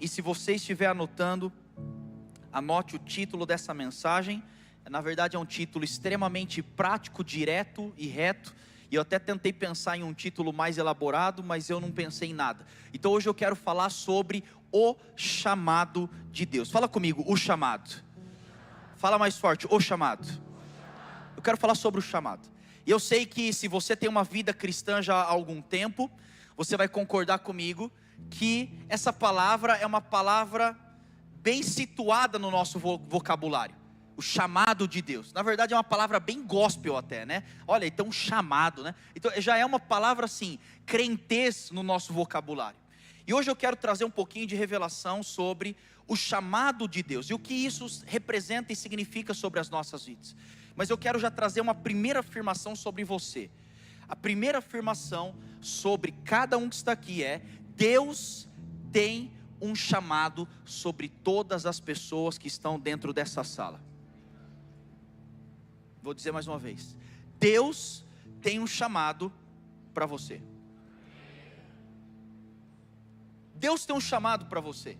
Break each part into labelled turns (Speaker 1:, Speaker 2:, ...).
Speaker 1: E se você estiver anotando, anote o título dessa mensagem. Na verdade é um título extremamente prático, direto e reto. E eu até tentei pensar em um título mais elaborado, mas eu não pensei em nada. Então hoje eu quero falar sobre o chamado de Deus. Fala comigo, o chamado. Fala mais forte, o chamado. Eu quero falar sobre o chamado. E eu sei que se você tem uma vida cristã já há algum tempo, você vai concordar comigo que essa palavra é uma palavra bem situada no nosso vocabulário. O chamado de Deus. Na verdade é uma palavra bem gospel até, né? Olha, então chamado, né? Então já é uma palavra assim, crentez no nosso vocabulário. E hoje eu quero trazer um pouquinho de revelação sobre o chamado de Deus e o que isso representa e significa sobre as nossas vidas. Mas eu quero já trazer uma primeira afirmação sobre você. A primeira afirmação sobre cada um que está aqui é: Deus tem um chamado sobre todas as pessoas que estão dentro dessa sala. Vou dizer mais uma vez: Deus tem um chamado para você. Deus tem um chamado para você.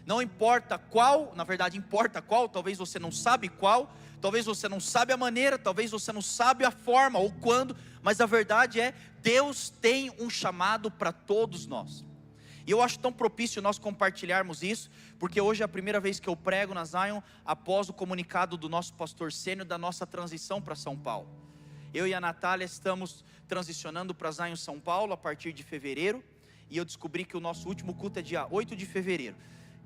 Speaker 1: Não importa qual, na verdade importa qual, talvez você não sabe qual, talvez você não sabe a maneira, talvez você não sabe a forma ou quando, mas a verdade é, Deus tem um chamado para todos nós. E eu acho tão propício nós compartilharmos isso, porque hoje é a primeira vez que eu prego na Zion, após o comunicado do nosso pastor Sênio, da nossa transição para São Paulo. Eu e a Natália estamos transicionando para Zion São Paulo a partir de fevereiro, e eu descobri que o nosso último culto é dia 8 de fevereiro.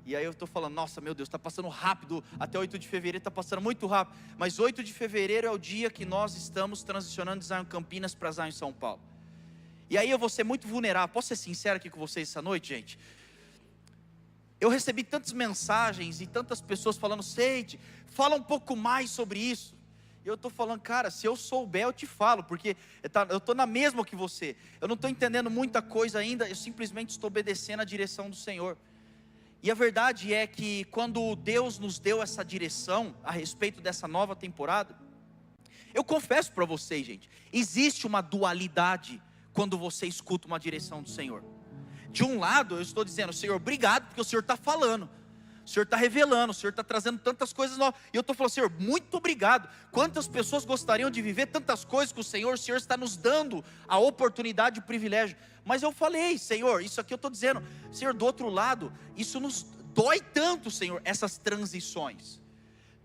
Speaker 1: E aí eu estou falando, nossa, meu Deus, está passando rápido, até 8 de fevereiro está passando muito rápido. Mas 8 de fevereiro é o dia que nós estamos transicionando de Zion Campinas para Zion São Paulo. E aí eu vou ser muito vulnerável. Posso ser sincero aqui com vocês essa noite, gente? Eu recebi tantas mensagens e tantas pessoas falando: Seide, fala um pouco mais sobre isso. E eu estou falando, cara, se eu souber eu te falo, porque eu estou na mesma que você. Eu não estou entendendo muita coisa ainda, eu simplesmente estou obedecendo a direção do Senhor. E a verdade é que quando Deus nos deu essa direção a respeito dessa nova temporada, eu confesso para vocês, gente, existe uma dualidade quando você escuta uma direção do Senhor. De um lado eu estou dizendo: Senhor, obrigado, porque o Senhor está falando, o Senhor está revelando, o Senhor está trazendo tantas coisas novas. E eu estou falando: Senhor, muito obrigado. Quantas pessoas gostariam de viver tantas coisas com o Senhor está nos dando a oportunidade e o privilégio. Mas eu falei: Senhor, isso aqui eu estou dizendo, Senhor, do outro lado, isso nos dói tanto, Senhor, essas transições.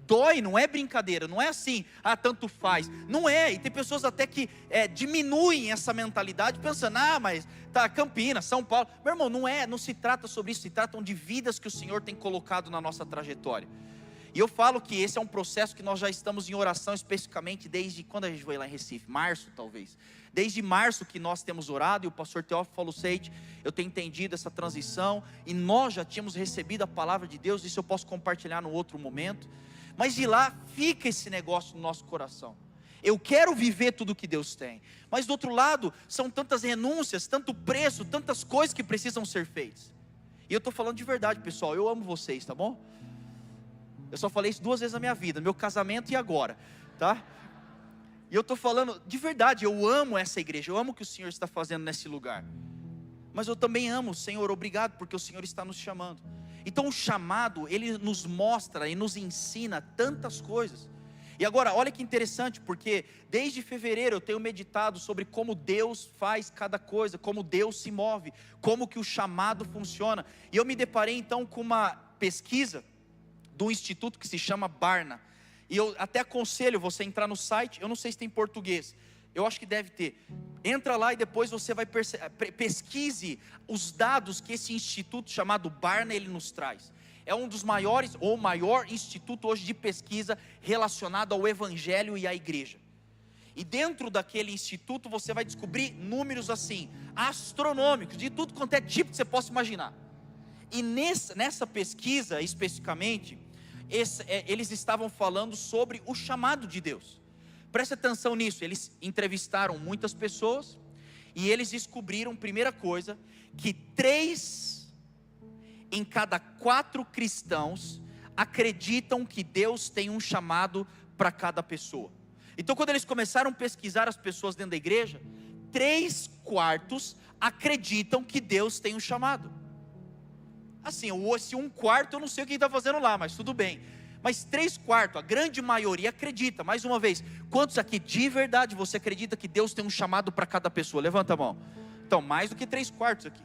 Speaker 1: Dói, não é brincadeira, não é assim, tanto faz, não é. E tem pessoas até que diminuem essa mentalidade, pensando: mas tá, Campinas, São Paulo. Meu irmão, não se trata sobre isso, se tratam de vidas que o Senhor tem colocado na nossa trajetória. E eu falo que esse é um processo que nós já estamos em oração especificamente desde quando a gente foi lá em Recife, março talvez. Desde março que nós temos orado, e o pastor Teófilo falou: Seide, eu tenho entendido essa transição, e nós já tínhamos recebido a palavra de Deus. Isso eu posso compartilhar no outro momento. Mas de lá fica esse negócio no nosso coração. Eu quero viver tudo que Deus tem, mas do outro lado são tantas renúncias, tanto preço, tantas coisas que precisam ser feitas. E eu estou falando de verdade, pessoal, eu amo vocês, tá bom? Eu só falei isso 2 vezes na minha vida, meu casamento e agora, tá? E eu estou falando de verdade, eu amo essa igreja, eu amo o que o Senhor está fazendo nesse lugar. Mas eu também amo, Senhor, obrigado, porque o Senhor está nos chamando. Então o chamado, ele nos mostra e nos ensina tantas coisas. E agora, olha que interessante, porque desde fevereiro eu tenho meditado sobre como Deus faz cada coisa, como Deus se move, como que o chamado funciona. E eu me deparei então com uma pesquisa do instituto que se chama Barna. E eu até aconselho você a entrar no site, eu não sei se tem em português, eu acho que deve ter. Entra lá e depois você vai pesquise os dados que esse instituto chamado Barna ele nos traz. É um dos maiores, ou o maior instituto hoje de pesquisa relacionado ao evangelho e à igreja. E dentro daquele instituto você vai descobrir números assim, astronômicos, de tudo quanto é tipo que você possa imaginar. E nessa pesquisa especificamente, eles estavam falando sobre o chamado de Deus. Preste atenção nisso, eles entrevistaram muitas pessoas, e eles descobriram, primeira coisa, que 3 em cada 4 cristãos acreditam que Deus tem um chamado para cada pessoa. Então quando eles começaram a pesquisar as pessoas dentro da igreja, 3/4 acreditam que Deus tem um chamado. Assim, se 1/4 eu não sei o que ele está fazendo lá, mas tudo bem. Mas 3/4, a grande maioria acredita. Mais uma vez, quantos aqui de verdade você acredita que Deus tem um chamado para cada pessoa? Levanta a mão. Então, mais do que 3/4 aqui.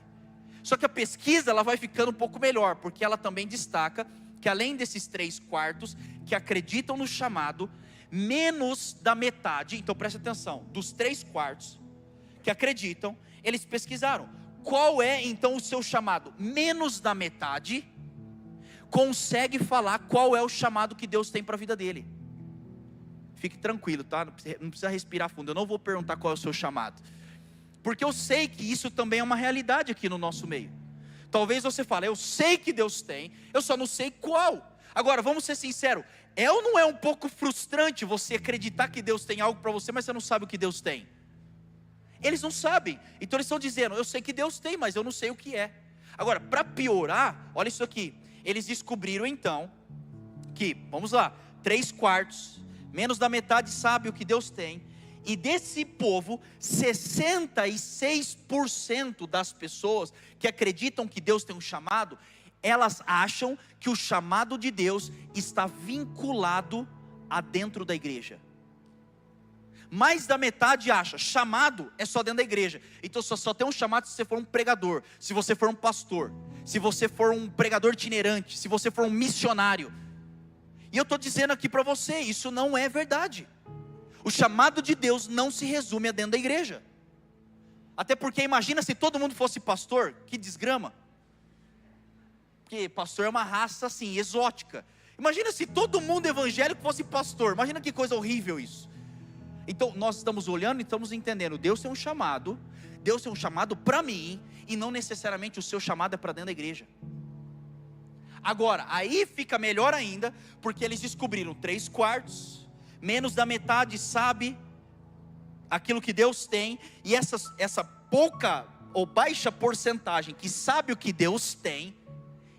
Speaker 1: Só que a pesquisa ela vai ficando um pouco melhor, porque ela também destaca que além desses 3/4 que acreditam no chamado, menos da metade, então preste atenção, dos 3/4 que acreditam, eles pesquisaram qual é então o seu chamado. Menos da metade consegue falar qual é o chamado que Deus tem para a vida dele. Fique tranquilo, tá? Não precisa respirar fundo. Eu não vou perguntar qual é o seu chamado, porque eu sei que isso também é uma realidade aqui no nosso meio. Talvez você fale, eu sei que Deus tem, eu só não sei qual. Agora, vamos ser sinceros, é ou não é um pouco frustrante você acreditar que Deus tem algo para você, mas você não sabe o que Deus tem? Eles não sabem, então eles estão dizendo, eu sei que Deus tem, mas eu não sei o que é. Agora, para piorar, olha isso aqui, eles descobriram então, que, vamos lá, 3/4, menos da metade sabe o que Deus tem, e desse povo, 66% das pessoas que acreditam que Deus tem um chamado, elas acham que o chamado de Deus está vinculado a dentro da igreja. Mais da metade acha, chamado é só dentro da igreja. Então só tem um chamado se você for um pregador, se você for um pastor, se você for um pregador itinerante, se você for um missionário. E eu estou dizendo aqui para você, isso não é verdade. O chamado de Deus não se resume a dentro da igreja. Até porque imagina se todo mundo fosse pastor, que desgrama. Porque pastor é uma raça assim, exótica. Imagina se todo mundo evangélico fosse pastor, imagina que coisa horrível isso. Então nós estamos olhando e estamos entendendo, Deus tem um chamado para mim, e não necessariamente o seu chamado é para dentro da igreja. Agora, aí fica melhor ainda, porque eles descobriram 3/4, menos da metade sabe aquilo que Deus tem, e essa pouca ou baixa porcentagem que sabe o que Deus tem,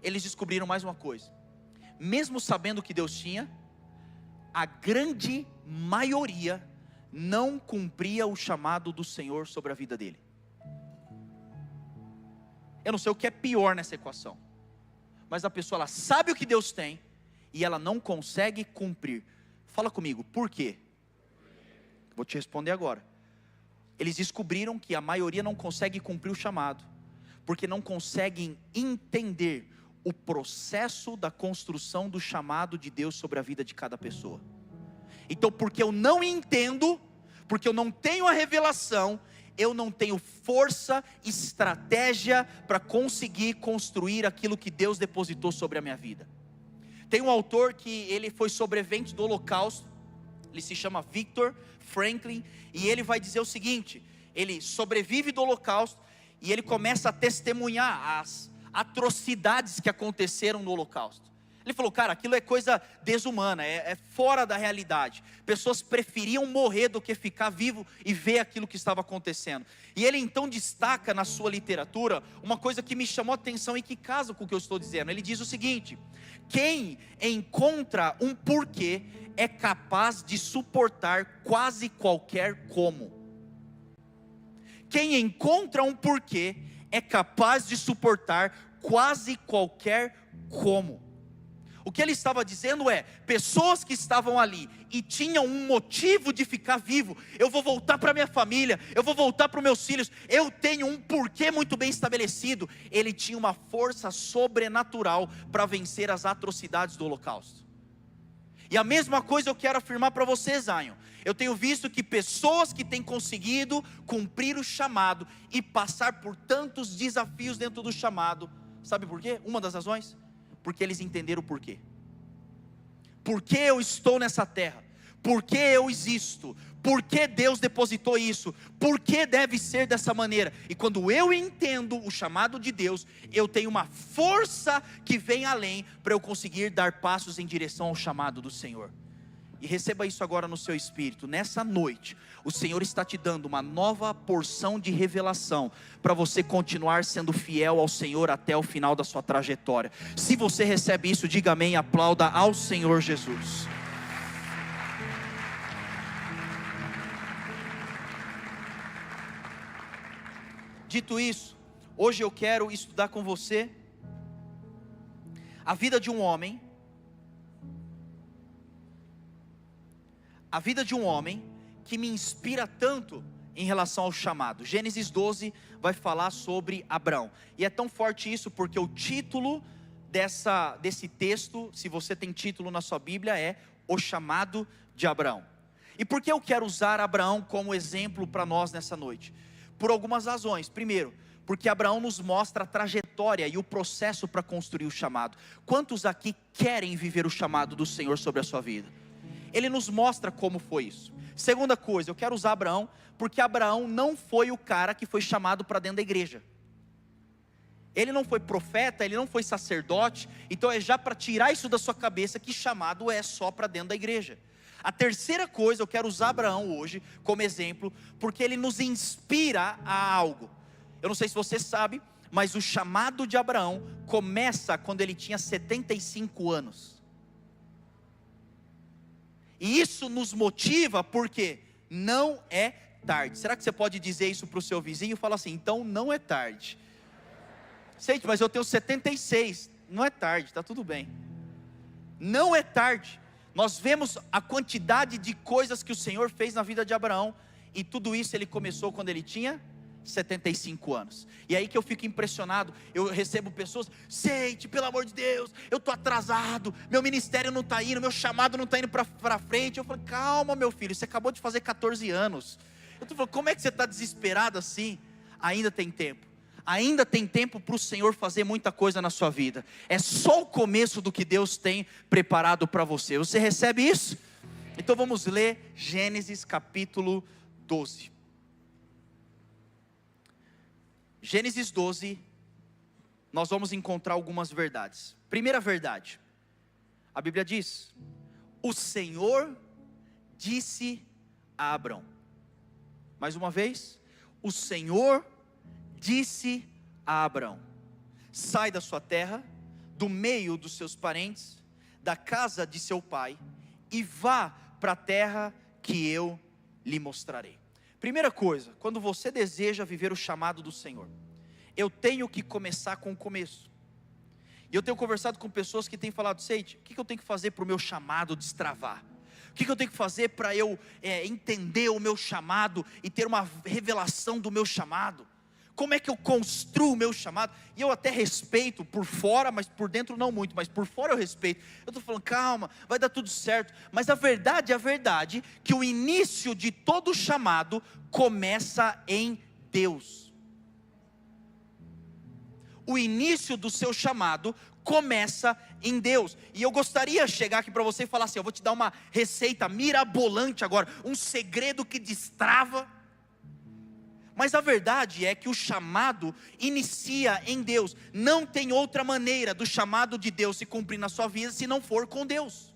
Speaker 1: eles descobriram mais uma coisa, mesmo sabendo o que Deus tinha, a grande maioria não cumpria o chamado do Senhor sobre a vida dele. Eu não sei o que é pior nessa equação, mas a pessoa ela sabe o que Deus tem e ela não consegue cumprir. Fala comigo, por quê? Vou te responder agora. Eles descobriram que a maioria não consegue cumprir o chamado, porque não conseguem entender o processo da construção do chamado de Deus sobre a vida de cada pessoa. Então, porque eu não entendo, porque eu não tenho a revelação, eu não tenho força, estratégia para conseguir construir aquilo que Deus depositou sobre a minha vida. Tem um autor que ele foi sobrevivente do Holocausto, ele se chama Viktor Frankl, e ele vai dizer o seguinte, ele sobrevive do Holocausto, e ele começa a testemunhar as atrocidades que aconteceram no Holocausto. Ele falou, cara, aquilo é coisa desumana, é fora da realidade. Pessoas preferiam morrer do que ficar vivo e ver aquilo que estava acontecendo. E ele então destaca na sua literatura uma coisa que me chamou a atenção e que casa com o que eu estou dizendo. Ele diz o seguinte: quem encontra um porquê é capaz de suportar quase qualquer como. Quem encontra um porquê é capaz de suportar quase qualquer como. O que ele estava dizendo é, pessoas que estavam ali e tinham um motivo de ficar vivo, eu vou voltar para minha família, eu vou voltar para os meus filhos, eu tenho um porquê muito bem estabelecido. Ele tinha uma força sobrenatural para vencer as atrocidades do Holocausto. E a mesma coisa eu quero afirmar para você, Zion. Eu tenho visto que pessoas que têm conseguido cumprir o chamado e passar por tantos desafios dentro do chamado, sabe por quê? Uma das razões, porque eles entenderam o porquê. Por que eu estou nessa terra? Por que eu existo? Por que Deus depositou isso? Por que deve ser dessa maneira? E quando eu entendo o chamado de Deus, eu tenho uma força que vem além para eu conseguir dar passos em direção ao chamado do Senhor. E receba isso agora no seu espírito. Nessa noite, o Senhor está te dando uma nova porção de revelação para você continuar sendo fiel ao Senhor até o final da sua trajetória. Se você recebe isso, diga amém e aplauda ao Senhor Jesus. Dito isso, hoje eu quero estudar com você a vida de um homem, que me inspira tanto em relação ao chamado. Gênesis 12 vai falar sobre Abraão, e é tão forte isso porque o título desse texto, se você tem título na sua Bíblia, é o chamado de Abraão. E por que eu quero usar Abraão como exemplo para nós nessa noite? Por algumas razões. Primeiro, porque Abraão nos mostra a trajetória e o processo para construir o chamado. Quantos aqui querem viver o chamado do Senhor sobre a sua vida? Ele nos mostra como foi isso. Segunda coisa, eu quero usar Abraão, porque Abraão não foi o cara que foi chamado para dentro da igreja. Ele não foi profeta, ele não foi sacerdote, então é já para tirar isso da sua cabeça que chamado é só para dentro da igreja. A terceira coisa, eu quero usar Abraão hoje como exemplo, porque ele nos inspira a algo. Eu não sei se você sabe, mas o chamado de Abraão começa quando ele tinha 75 anos. E isso nos motiva porque não é tarde. Será que você pode dizer isso para o seu vizinho? Fala assim, então não é tarde. Gente, mas eu tenho 76, não é tarde, está tudo bem. Não é tarde. Nós vemos a quantidade de coisas que o Senhor fez na vida de Abraão, e tudo isso ele começou quando ele tinha 75 anos. E aí que eu fico impressionado, eu recebo pessoas, Seite, pelo amor de Deus, eu estou atrasado, meu ministério não está indo, meu chamado não está indo para frente. Eu falo, calma meu filho, você acabou de fazer 14 anos. Eu estou falando, como é que você está desesperado assim? Ainda tem tempo. Ainda tem tempo para o Senhor fazer muita coisa na sua vida. É só o começo do que Deus tem preparado para você. Você recebe isso? Então vamos ler Gênesis capítulo 12. Gênesis 12, nós vamos encontrar algumas verdades. Primeira verdade, a Bíblia diz: o Senhor disse a Abrão. Mais uma vez, o Senhor disse a Abrão: sai da sua terra, do meio dos seus parentes, da casa de seu pai, e vá para a terra que eu lhe mostrarei. Primeira coisa, quando você deseja viver o chamado do Senhor, eu tenho que começar com o começo. E eu tenho conversado com pessoas que têm falado, Seite, o que eu tenho que fazer para o meu chamado destravar? O que eu tenho que fazer para eu entender o meu chamado e ter uma revelação do meu chamado? Como é que eu construo o meu chamado? E eu até respeito por fora, mas por dentro não muito, mas por fora eu respeito. Eu estou falando, calma, vai dar tudo certo. Mas a verdade é que o início de todo chamado começa em Deus. O início do seu chamado começa em Deus. E eu gostaria de chegar aqui para você e falar assim, eu vou te dar uma receita mirabolante agora, um segredo que destrava. Mas a verdade é que o chamado inicia em Deus. Não tem outra maneira do chamado de Deus se cumprir na sua vida se não for com Deus.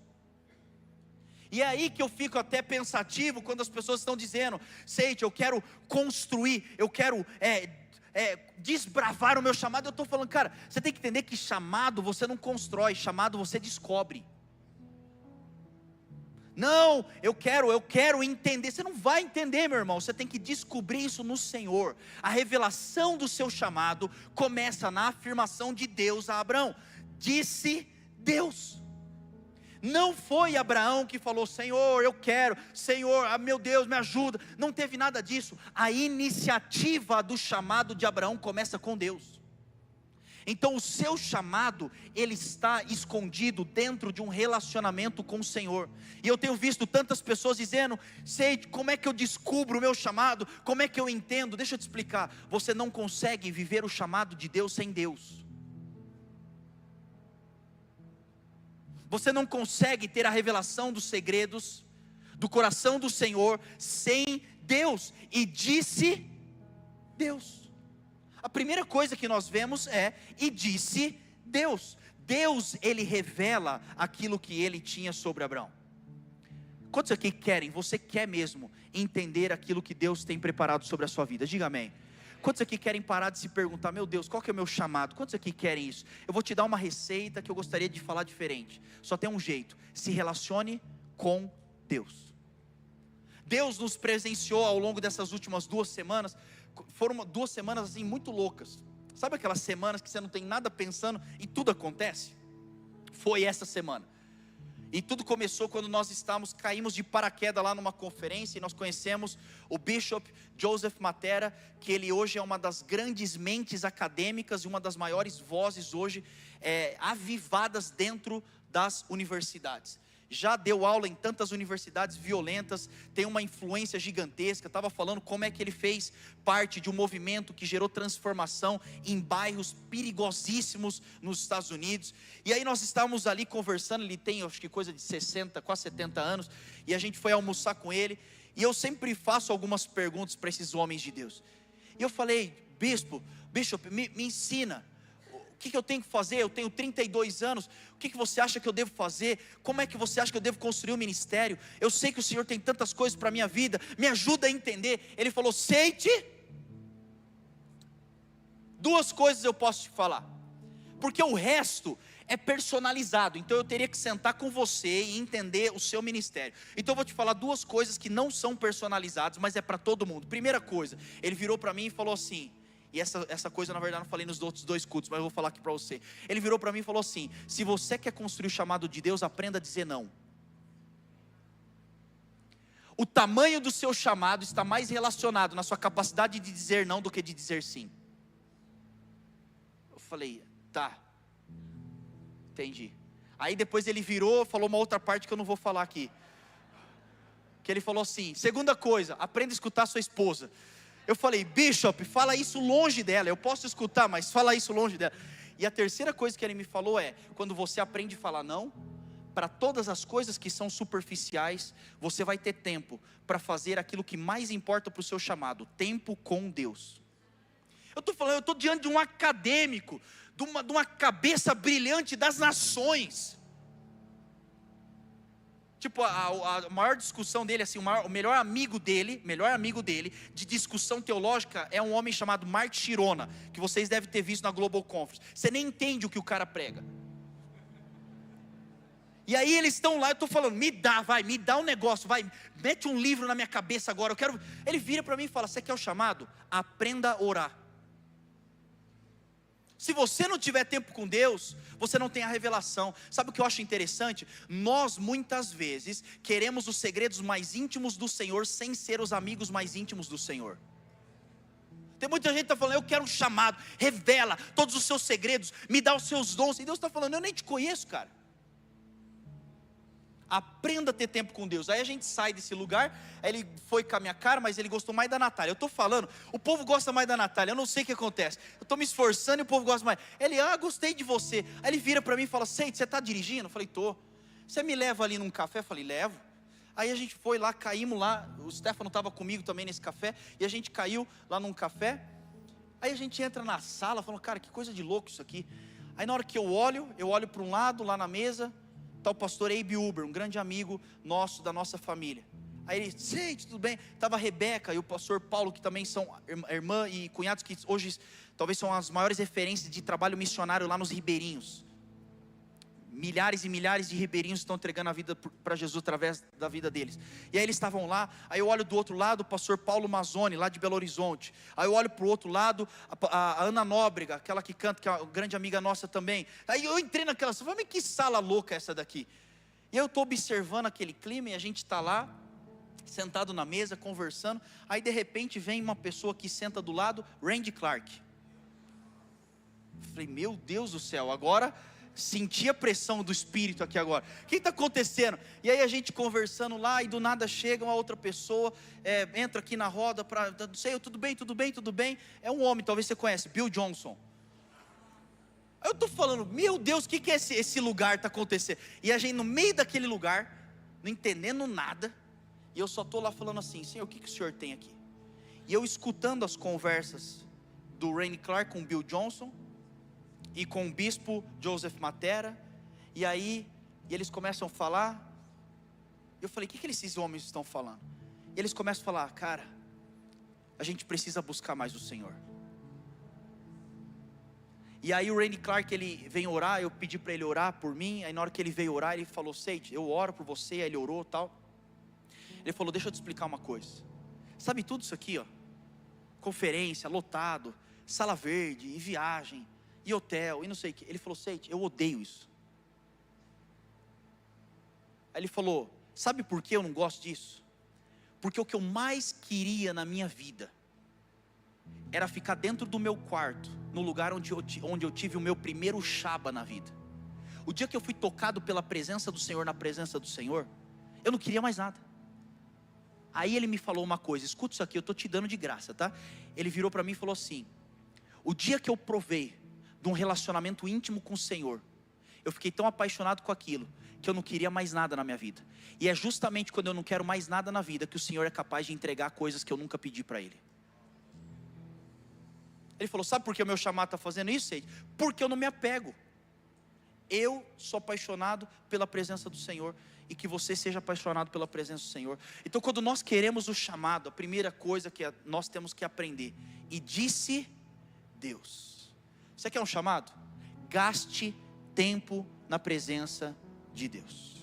Speaker 1: E é aí que eu fico até pensativo quando as pessoas estão dizendo, Seite, eu quero construir, eu quero desbravar o meu chamado. Eu estou falando, cara, você tem que entender que chamado você não constrói, chamado você descobre. Não, eu quero entender. Você não vai entender, meu irmão. Você tem que descobrir isso no Senhor. A revelação do seu chamado começa na afirmação de Deus a Abraão. Disse Deus. Não foi Abraão que falou, Senhor, eu quero, Senhor, meu Deus, me ajuda. Não teve nada disso. A iniciativa do chamado de Abraão começa com Deus. Então o seu chamado, ele está escondido dentro de um relacionamento com o Senhor. E eu tenho visto tantas pessoas dizendo, Seite, como é que eu descubro o meu chamado? Como é que eu entendo? Deixa eu te explicar, você não consegue viver o chamado de Deus sem Deus. Você não consegue ter a revelação dos segredos do coração do Senhor sem Deus. E disse Deus. A primeira coisa que nós vemos é, e disse Deus. Deus, ele revela aquilo que ele tinha sobre Abraão. Quantos aqui querem, você quer mesmo entender aquilo que Deus tem preparado sobre a sua vida? Diga amém. Quantos aqui querem parar de se perguntar, meu Deus, qual que é o meu chamado? Quantos aqui querem isso? Eu vou te dar uma receita que eu gostaria de falar diferente. Só tem um jeito, se relacione com Deus. Deus nos presenciou ao longo dessas últimas 2 semanas, foram 2 semanas assim muito loucas. Sabe aquelas semanas que você não tem nada pensando e tudo acontece? Foi essa semana. E tudo começou quando nós caímos de paraquedas lá numa conferência, e nós conhecemos o Bishop Joseph Mattera, que ele hoje é uma das grandes mentes acadêmicas e uma das maiores vozes hoje avivadas dentro das universidades. Já deu aula em tantas universidades violentas, tem uma influência gigantesca. Estava falando como é que ele fez parte de um movimento que gerou transformação em bairros perigosíssimos nos Estados Unidos. E aí nós estávamos ali conversando, ele tem acho que coisa de 60, quase 70 anos, e a gente foi almoçar com ele, e eu sempre faço algumas perguntas para esses homens de Deus. E eu falei, Bishop, me ensina. O que eu tenho que fazer? Eu tenho 32 anos, o que você acha que eu devo fazer? Como é que você acha que eu devo construir um ministério? Eu sei que o Senhor tem tantas coisas para a minha vida, me ajuda a entender. Ele falou, Seite, duas coisas eu posso te falar, porque o resto é personalizado, então eu teria que sentar com você e entender o seu ministério. Então eu vou te falar duas coisas que não são personalizadas, mas é para todo mundo. Primeira coisa, ele virou para mim e falou assim, e essa coisa na verdade eu não falei nos outros 2 cultos, mas eu vou falar aqui para você. Ele virou para mim e falou assim, se você quer construir o chamado de Deus, aprenda a dizer não. O tamanho do seu chamado está mais relacionado na sua capacidade de dizer não do que de dizer sim. Eu falei, tá, entendi. Aí depois ele virou, falou uma outra parte que eu não vou falar aqui, que ele falou assim, segunda coisa, aprenda a escutar sua esposa. Eu falei, Bishop, fala isso longe dela. Eu posso escutar, mas fala isso longe dela. E a terceira coisa que ele me falou é, quando você aprende a falar não, para todas as coisas que são superficiais, você vai ter tempo para fazer aquilo que mais importa para o seu chamado, tempo com Deus. Eu estou diante de um acadêmico, de uma cabeça brilhante das nações. Tipo, a maior discussão dele, assim, o melhor amigo dele, de discussão teológica, é um homem chamado Mark Chirona, que vocês devem ter visto na Global Conference. Você nem entende o que o cara prega. E aí eles estão lá, eu estou falando, me dá um negócio, mete um livro na minha cabeça agora, eu quero. Ele vira para mim e fala, você quer o chamado? Aprenda a orar. Se você não tiver tempo com Deus, você não tem a revelação. Sabe o que eu acho interessante? Nós muitas vezes queremos os segredos mais íntimos do Senhor sem ser os amigos mais íntimos do Senhor. Tem muita gente que está falando, eu quero um chamado, revela todos os seus segredos, me dá os seus dons. E Deus está falando, eu nem te conheço, cara. Aprenda a ter tempo com Deus. Aí a gente sai desse lugar. Aí ele foi com a minha cara, mas ele gostou mais da Natália. Eu estou falando, o povo gosta mais da Natália. Eu não sei o que acontece. Eu estou me esforçando e o povo gosta mais. Ele, gostei de você. Aí ele vira para mim e fala, Seite, você está dirigindo? Eu falei, tô. Você me leva ali num café? Eu falei, levo. Aí a gente foi lá, caímos lá. O Stefano estava comigo também nesse café. E a gente caiu lá num café. Aí a gente entra na sala, falando, cara, que coisa de louco isso aqui. Aí na hora que eu olho para um lado, lá na mesa, está o pastor Abe Uber, um grande amigo nosso, da nossa família. Aí ele, Seite, tudo bem? Estava a Rebeca e o pastor Paulo, que também são irmã e cunhados, que hoje talvez são as maiores referências de trabalho missionário lá nos ribeirinhos. Milhares e milhares de ribeirinhos estão entregando a vida para Jesus através da vida deles. E aí eles estavam lá. Aí eu olho do outro lado o pastor Paulo Mazzoni, lá de Belo Horizonte. Aí eu olho para o outro lado a Ana Nóbrega, aquela que canta, que é uma grande amiga nossa também. Aí eu entrei naquela sala, mas que sala louca é essa daqui? E eu estou observando aquele clima e a gente está lá, sentado na mesa, conversando. Aí de repente vem uma pessoa que senta do lado, Randy Clark. Eu falei, meu Deus do céu, agora... Senti a pressão do Espírito aqui agora. O que está acontecendo? E aí a gente conversando lá, e do nada chega uma outra pessoa, entra aqui na roda para, não sei, tudo bem. É um homem, talvez você conhece, Bill Johnson. Aí eu estou falando, meu Deus, o que é esse lugar está acontecendo? E a gente no meio daquele lugar, não entendendo nada, e eu só estou lá falando assim, Senhor, o que o Senhor tem aqui? E eu escutando as conversas do Randy Clark com o Bill Johnson, e com o bispo Joseph Mattera, e aí eles começam a falar. Eu falei, o que esses homens estão falando? E eles começam a falar, cara, a gente precisa buscar mais o Senhor. E aí o Randy Clark, ele vem orar, eu pedi para ele orar por mim. Aí na hora que ele veio orar, ele falou, Seite, eu oro por você. Aí ele orou e tal. Ele falou, deixa eu te explicar uma coisa. Sabe tudo isso aqui, ó, conferência, lotado, sala verde, e viagem, e hotel, e não sei o que. Ele falou, Seite, eu odeio isso. Aí ele falou: sabe por que eu não gosto disso? Porque o que eu mais queria na minha vida era ficar dentro do meu quarto, no lugar onde eu tive o meu primeiro Shaba na vida. O dia que eu fui tocado pela presença do Senhor, na presença do Senhor, eu não queria mais nada. Aí ele me falou uma coisa, escuta isso aqui, eu estou te dando de graça, tá? Ele virou para mim e falou assim: o dia que eu provei de um relacionamento íntimo com o Senhor, eu fiquei tão apaixonado com aquilo, que eu não queria mais nada na minha vida. E é justamente quando eu não quero mais nada na vida, que o Senhor é capaz de entregar coisas que eu nunca pedi para Ele. Ele falou: sabe por que o meu chamado está fazendo isso, Seide? Porque eu não me apego. Eu sou apaixonado pela presença do Senhor, e que você seja apaixonado pela presença do Senhor. Então, quando nós queremos o chamado, a primeira coisa que nós temos que aprender: e disse Deus. Você quer um chamado? Gaste tempo na presença de Deus.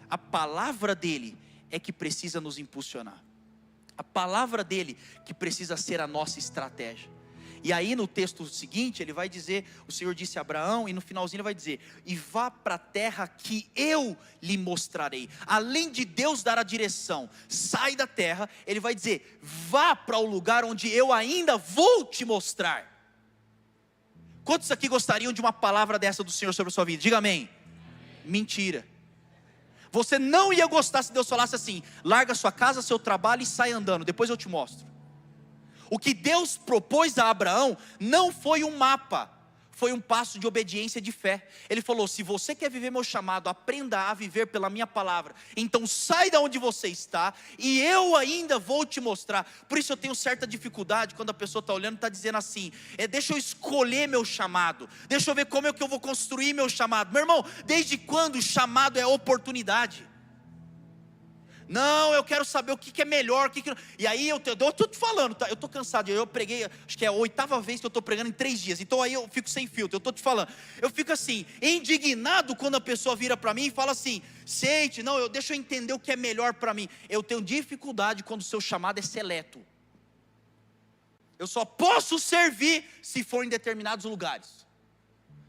Speaker 1: A palavra dele é que precisa nos impulsionar. A palavra dele que precisa ser a nossa estratégia. E aí no texto seguinte ele vai dizer, o Senhor disse a Abraão, e no finalzinho ele vai dizer: e vá para a terra que eu lhe mostrarei. Além de Deus dar a direção, sai da terra, ele vai dizer: vá para o lugar onde eu ainda vou te mostrar. Quantos aqui gostariam de uma palavra dessa do Senhor sobre a sua vida? Diga amém. Mentira. Você não ia gostar se Deus falasse assim: larga sua casa, seu trabalho e sai andando, depois eu te mostro. O que Deus propôs a Abraão não foi um mapa, foi um passo de obediência de fé. Ele falou: se você quer viver meu chamado, aprenda a viver pela minha palavra. Então sai da onde você está, e eu ainda vou te mostrar. Por isso eu tenho certa dificuldade quando a pessoa está olhando e está dizendo assim: deixa eu escolher meu chamado, deixa eu ver como é que eu vou construir meu chamado. Meu irmão, desde quando o chamado é oportunidade? Não, eu quero saber o que é melhor, o que não. E aí eu estou te falando, tá? Eu estou cansado, eu preguei, acho que é a 8ª vez que eu estou pregando em 3 dias, então aí eu fico sem filtro, eu estou te falando, eu fico assim, indignado quando a pessoa vira para mim e fala assim: Seide, não, deixa eu entender o que é melhor para mim. Eu tenho dificuldade quando o seu chamado é seleto. Eu só posso servir se for em determinados lugares.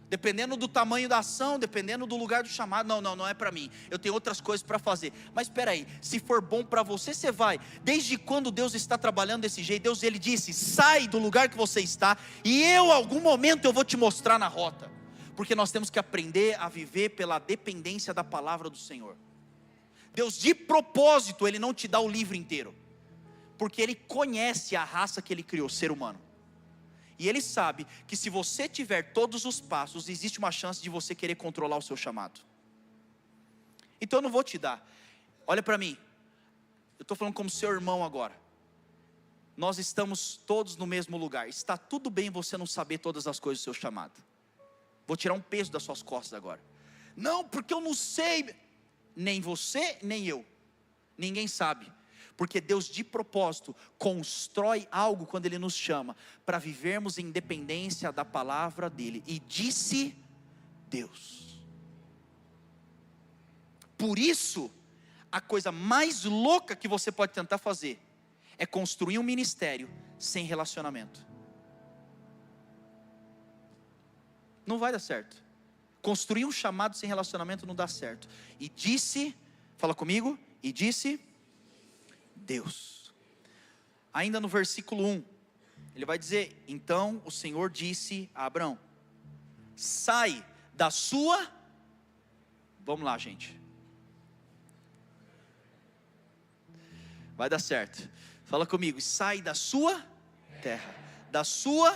Speaker 1: Dependendo do tamanho da ação, dependendo do lugar do chamado, não é para mim, eu tenho outras coisas para fazer. Mas espera aí, se for bom para você, você vai. Desde quando Deus está trabalhando desse jeito? Deus, ele disse: sai do lugar que você está, e eu, algum momento, eu vou te mostrar na rota. Porque nós temos que aprender a viver pela dependência da palavra do Senhor. Deus, de propósito, ele não te dá o livro inteiro, porque ele conhece a raça que ele criou, ser humano. E ele sabe que se você tiver todos os passos, existe uma chance de você querer controlar o seu chamado. Então eu não vou te dar. Olha para mim, eu estou falando como seu irmão agora. Nós estamos todos no mesmo lugar. Está tudo bem você não saber todas as coisas do seu chamado. Vou tirar um peso das suas costas agora. Não, porque eu não sei. Nem você, nem eu. Ninguém sabe. Porque Deus, de propósito, constrói algo quando Ele nos chama, para vivermos em dependência da palavra dEle. E disse Deus. Por isso, a coisa mais louca que você pode tentar fazer é construir um ministério sem relacionamento. Não vai dar certo. Construir um chamado sem relacionamento não dá certo. E disse, fala comigo, e disse Deus. Ainda no versículo 1, ele vai dizer: então o Senhor disse a Abraão: sai da sua, vamos lá gente, vai dar certo, fala comigo, sai da sua terra, da sua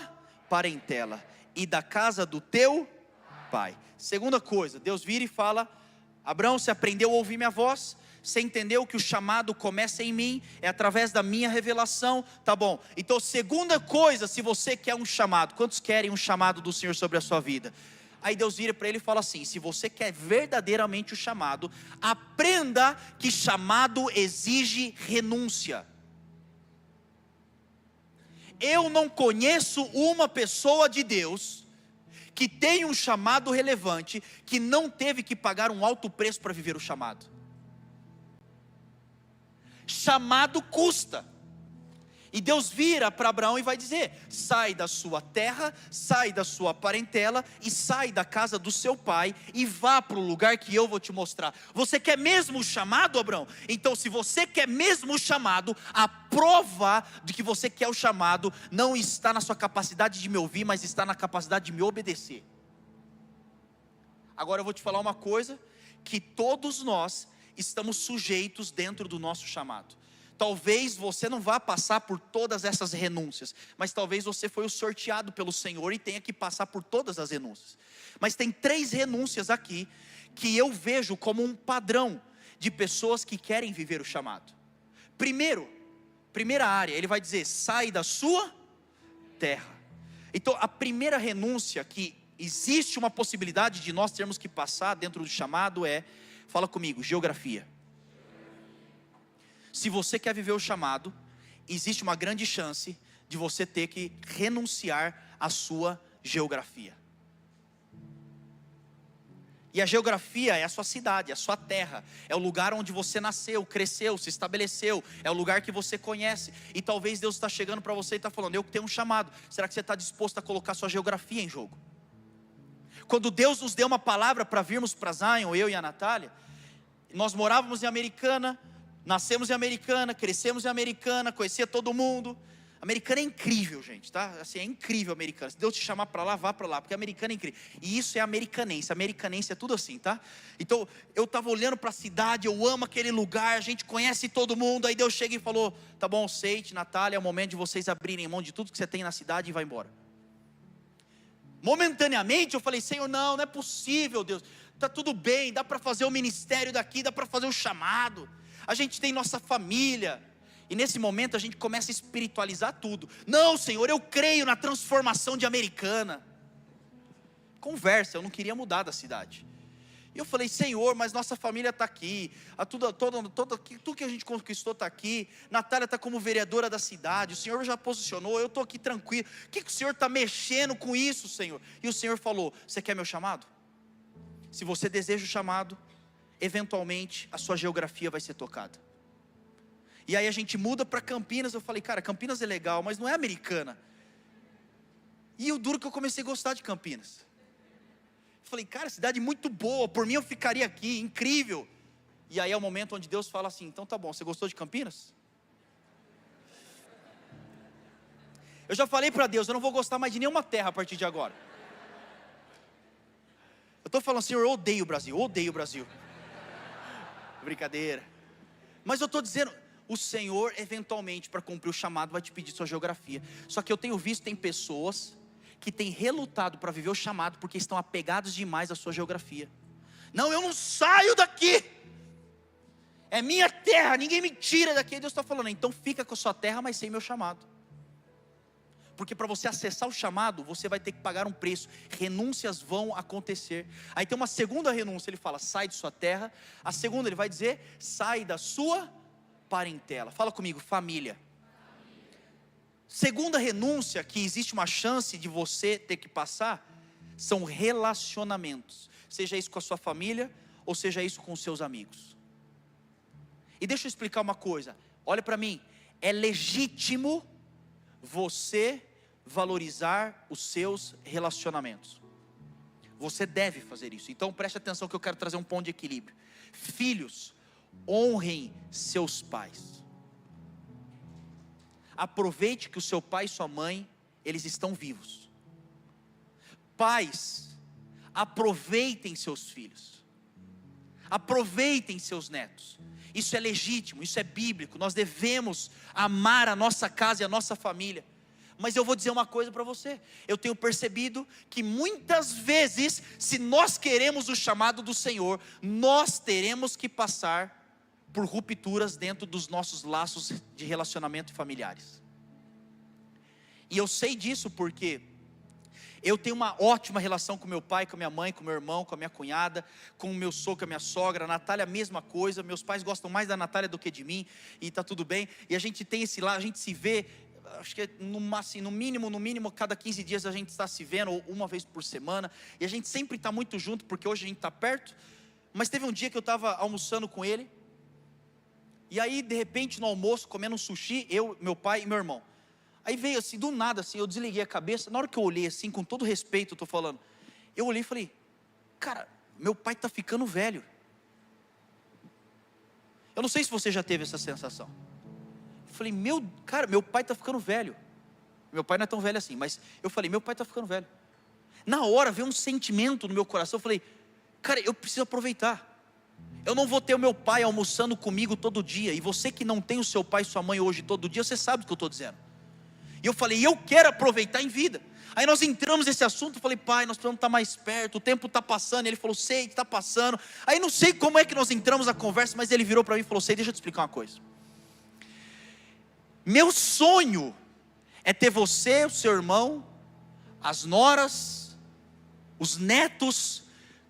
Speaker 1: parentela e da casa do teu pai. Segunda coisa, Deus vira e fala: Abraão, você aprendeu a ouvir minha voz? Você entendeu que o chamado começa em mim, é através da minha revelação? Tá bom, então segunda coisa, se você quer um chamado, quantos querem um chamado do Senhor sobre a sua vida? Aí Deus vira para ele e fala assim: se você quer verdadeiramente o chamado, aprenda que chamado exige renúncia. Eu não conheço uma pessoa de Deus que tem um chamado relevante, que não teve que pagar um alto preço para viver o chamado. Chamado custa. E Deus vira para Abraão e vai dizer: sai da sua terra, sai da sua parentela e sai da casa do seu pai e vá para o lugar que eu vou te mostrar. Você quer mesmo o chamado, Abraão? Então, se você quer mesmo o chamado, a prova de que você quer o chamado não está na sua capacidade de me ouvir, mas está na capacidade de me obedecer. Agora eu vou te falar uma coisa, que todos nós estamos sujeitos dentro do nosso chamado. Talvez você não vá passar por todas essas renúncias, mas talvez você foi o sorteado pelo Senhor e tenha que passar por todas as renúncias. Mas tem 3 renúncias aqui, que eu vejo como um padrão de pessoas que querem viver o chamado. Primeira área, ele vai dizer: sai da sua terra. Então a primeira renúncia que existe uma possibilidade de nós termos que passar dentro do chamado fala comigo, geografia. Se você quer viver o chamado, existe uma grande chance de você ter que renunciar à sua geografia. E a geografia é a sua cidade, é a sua terra, é o lugar onde você nasceu, cresceu, se estabeleceu, é o lugar que você conhece. E talvez Deus está chegando para você e está falando: eu tenho um chamado. Será que você está disposto a colocar sua geografia em jogo? Quando Deus nos deu uma palavra para virmos para Zion, eu e a Natália, nós morávamos em Americana, nascemos em Americana, crescemos em Americana, conhecia todo mundo. Americana é incrível, gente, tá? Assim, é incrível Americana. Se Deus te chamar para lá, vá para lá, porque Americana é incrível. E isso é americanense é tudo assim, tá? Então, eu estava olhando para a cidade, eu amo aquele lugar, a gente conhece todo mundo. Aí Deus chega e falou: tá bom, Seite, Natália, é o momento de vocês abrirem mão de tudo que você tem na cidade e vai embora. Momentaneamente eu falei: Senhor, não é possível, Deus. Tá tudo bem, dá para fazer o ministério daqui, dá para fazer o chamado. A gente tem nossa família. E nesse momento a gente começa a espiritualizar tudo. Não, Senhor, eu creio na transformação de Americana. Conversa, eu não queria mudar da cidade. E eu falei: Senhor, mas nossa família está aqui, tudo que a gente conquistou está aqui. Natália está como vereadora da cidade, o Senhor já posicionou, eu estou aqui tranquilo. O que o Senhor está mexendo com isso, Senhor? E o Senhor falou: você quer meu chamado? Se você deseja o chamado, eventualmente a sua geografia vai ser tocada. E aí a gente muda para Campinas. Eu falei: cara, Campinas é legal, mas não é Americana. E o duro que eu comecei a gostar de Campinas. Eu falei: cara, cidade muito boa, por mim eu ficaria aqui, incrível. E aí é o momento onde Deus fala assim: então tá bom, você gostou de Campinas? Eu já falei para Deus: eu não vou gostar mais de nenhuma terra a partir de agora. Eu estou falando: Senhor, eu odeio o Brasil, odeio o Brasil. Brincadeira. Mas eu estou dizendo, o Senhor eventualmente, para cumprir o chamado, vai te pedir sua geografia. Só que eu tenho visto, tem pessoas que têm relutado para viver o chamado, porque estão apegados demais à sua geografia. Não, eu não saio daqui, é minha terra, ninguém me tira daqui. Deus está falando: então fica com a sua terra, mas sem meu chamado. Porque para você acessar o chamado, você vai ter que pagar um preço. Renúncias vão acontecer. Aí tem uma segunda renúncia, ele fala: sai de sua terra. A segunda ele vai dizer: sai da sua parentela. Fala comigo, família. Segunda renúncia que existe uma chance de você ter que passar, são relacionamentos. Seja isso com a sua família, ou seja isso com os seus amigos. E deixa eu explicar uma coisa, olha para mim, é legítimo você valorizar os seus relacionamentos. Você deve fazer isso. Então preste atenção que eu quero trazer um ponto de equilíbrio. Filhos, honrem seus pais. Aproveite que o seu pai e sua mãe, eles estão vivos. Pais, aproveitem seus filhos. Aproveitem seus netos. Isso é legítimo, isso é bíblico. Nós devemos amar a nossa casa e a nossa família. Mas eu vou dizer uma coisa para você. Eu tenho percebido que muitas vezes, se nós queremos o chamado do Senhor, nós teremos que passar por rupturas dentro dos nossos laços de relacionamento familiares. E eu sei disso porque eu tenho uma ótima relação com meu pai, com a minha mãe, com meu irmão, com a minha cunhada, com o meu sogro, com a minha sogra. A Natália, a mesma coisa. Meus pais gostam mais da Natália do que de mim, e está tudo bem. E a gente tem esse lá, a gente se vê, acho que assim, no mínimo, cada 15 dias a gente está se vendo, ou uma vez por semana. E a gente sempre está muito junto, porque hoje a gente está perto. Mas teve um dia que eu estava almoçando com ele, E aí de repente no almoço, comendo um sushi, eu, meu pai e meu irmão. Aí veio assim, do nada assim, eu desliguei a cabeça. Na hora que eu olhei assim, com todo respeito eu estou falando, eu olhei e falei, cara, meu pai está ficando velho. Eu não sei se você já teve essa sensação. Eu falei, cara, meu pai está ficando velho. Meu pai não é tão velho assim, mas eu falei, meu pai está ficando velho. Na hora veio um sentimento no meu coração, eu falei, cara, eu preciso aproveitar. Eu não vou ter o meu pai almoçando comigo todo dia. E você que não tem o seu pai e sua mãe hoje todo dia, você sabe o que eu estou dizendo. E eu falei, eu quero aproveitar em vida. Aí nós entramos nesse assunto, eu falei, pai, nós precisamos estar mais perto, o tempo está passando. E ele falou, sei que está passando. Aí não sei como é que nós entramos na conversa, mas ele virou para mim e falou, sei, deixa eu te explicar uma coisa. Meu sonho é ter você, o seu irmão, as noras, os netos,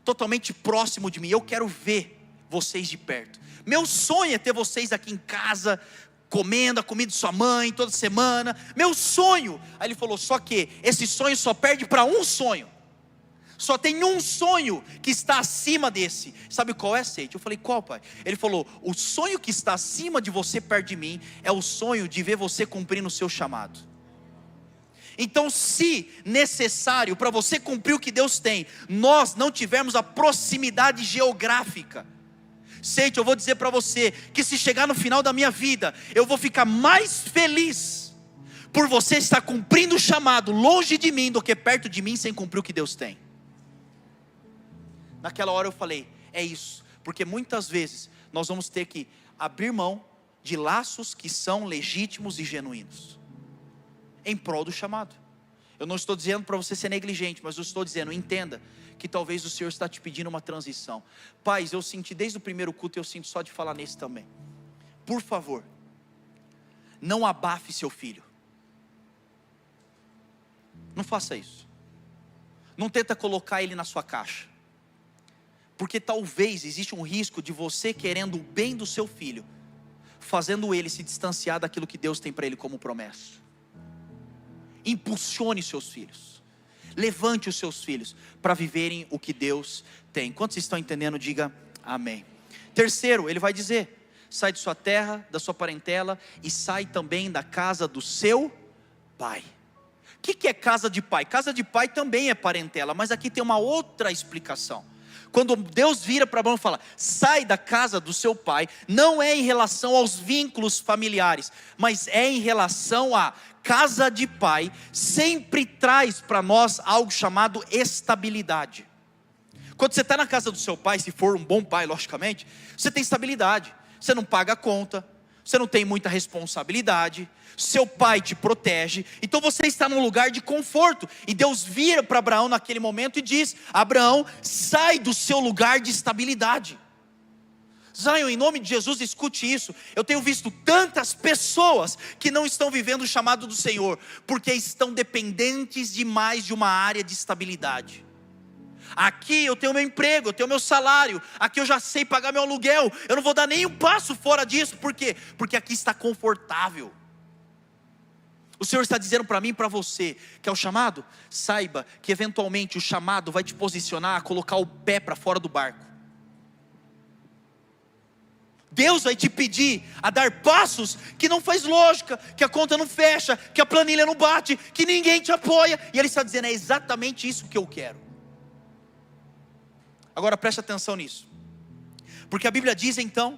Speaker 1: totalmente próximo de mim. Eu quero ver vocês de perto. Meu sonho é ter vocês aqui em casa, comendo a comida de sua mãe toda semana. Meu sonho. Aí ele falou, só que esse sonho só perde para um sonho. Só tem um sonho que está acima desse. Sabe qual é, Seite? Eu falei, qual, pai? Ele falou, o sonho que está acima de você, perto de mim, é o sonho de ver você cumprindo o seu chamado. Então, se necessário, para você cumprir o que Deus tem, nós não tivermos a proximidade geográfica, Seite, eu vou dizer para você, que se chegar no final da minha vida, eu vou ficar mais feliz, por você estar cumprindo o chamado, longe de mim, do que perto de mim, sem cumprir o que Deus tem. Naquela hora eu falei, é isso, porque muitas vezes, nós vamos ter que abrir mão de laços que são legítimos e genuínos, em prol do chamado. Eu não estou dizendo para você ser negligente, mas eu estou dizendo, entenda, que talvez o Senhor está te pedindo uma transição. Pais, eu senti desde o primeiro culto, eu sinto só de falar nesse também. Por favor, não abafe seu filho. Não faça isso. Não tenta colocar ele na sua caixa. Porque talvez existe um risco de você querendo o bem do seu filho, fazendo ele se distanciar daquilo que Deus tem para ele como promessa. Impulsione seus filhos. Levante os seus filhos para viverem o que Deus tem. Quantos estão entendendo? Diga amém. Terceiro, ele vai dizer, sai de sua terra, da sua parentela, e sai também da casa do seu pai. O que é casa de pai? Casa de pai também é parentela, mas aqui tem uma outra explicação. Quando Deus vira para Abraão e fala, sai da casa do seu pai, não é em relação aos vínculos familiares, mas é em relação a casa de pai, sempre traz para nós algo chamado estabilidade. Quando você está na casa do seu pai, se for um bom pai, logicamente, você tem estabilidade, você não paga a conta, você não tem muita responsabilidade, seu pai te protege, então você está num lugar de conforto, e Deus vira para Abraão naquele momento e diz, Abraão, sai do seu lugar de estabilidade. Zion, em nome de Jesus, escute isso, eu tenho visto tantas pessoas que não estão vivendo o chamado do Senhor, porque estão dependentes demais de uma área de estabilidade. Aqui eu tenho meu emprego, eu tenho meu salário, aqui eu já sei pagar meu aluguel, eu não vou dar nem um passo fora disso, por quê? Porque aqui está confortável. O Senhor está dizendo para mim e para você, que é o chamado, saiba que eventualmente o chamado vai te posicionar a colocar o pé para fora do barco. Deus vai te pedir a dar passos que não faz lógica, que a conta não fecha, que a planilha não bate, que ninguém te apoia, e Ele está dizendo, é exatamente isso que eu quero. Agora preste atenção nisso, porque a Bíblia diz então,